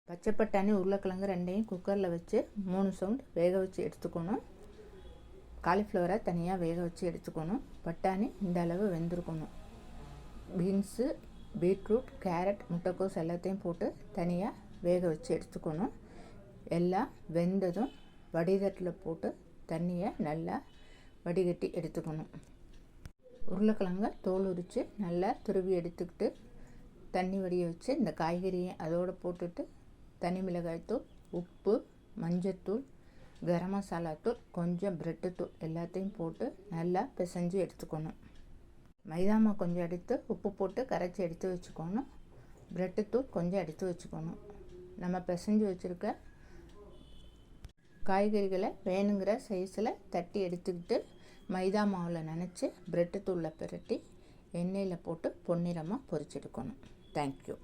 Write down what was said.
பச்சை பட்டாணி உருளைக்கிழங்கு ரெண்டையும் குக்கரில் வச்சு 3 சவுண்ட் வேக வச்சு எடுத்துக்கணும். காலிஃப்ளவரை தனியாக வேக வச்சு எடுத்துக்கணும். பட்டாணி இந்த அளவு வெந்திருக்கணும். பீன்ஸு, பீட்ரூட், கேரட், முட்டைக்கோஸ் எல்லாத்தையும் போட்டு தனியாக வேக வச்சு எடுத்துக்கணும். எல்லாம் வெந்ததும் வடிகட்டில் போட்டு தண்ணியை நல்லா வடிகட்டி எடுத்துக்கணும். உருளைக்கிழங்க தோல் உரித்து நல்லா துருவி எடுத்துக்கிட்டு தண்ணி வடிய வச்சு இந்த காய்கறியை அதோடு போட்டுட்டு தனி மிளகாய்த்தூள், உப்பு, மஞ்சத்தூள், கரம் மசாலா தூள், கொஞ்சம் பிரெட்டு தூள் எல்லாத்தையும் போட்டு நல்லா பிசைஞ்சு எடுத்துக்கணும். மைதா மாவு கொஞ்சம் எடுத்து உப்பு போட்டு கரைச்சி எடுத்து வச்சுக்கணும். பிரெட்டு தூள் கொஞ்சம் எடுத்து வச்சுக்கணும். நம்ம பிசைஞ்சு வச்சுருக்க காய்கறிகளை வேணுங்கிற சைஸில் தட்டி எடுத்துக்கிட்டு மைதா மாவில் நனைச்சி பிரெட்டு தூளில் பிரட்டி எண்ணெயில் போட்டு பொன்னிறமாக பொரிச்செடுக்கணும். தேங்க்யூ.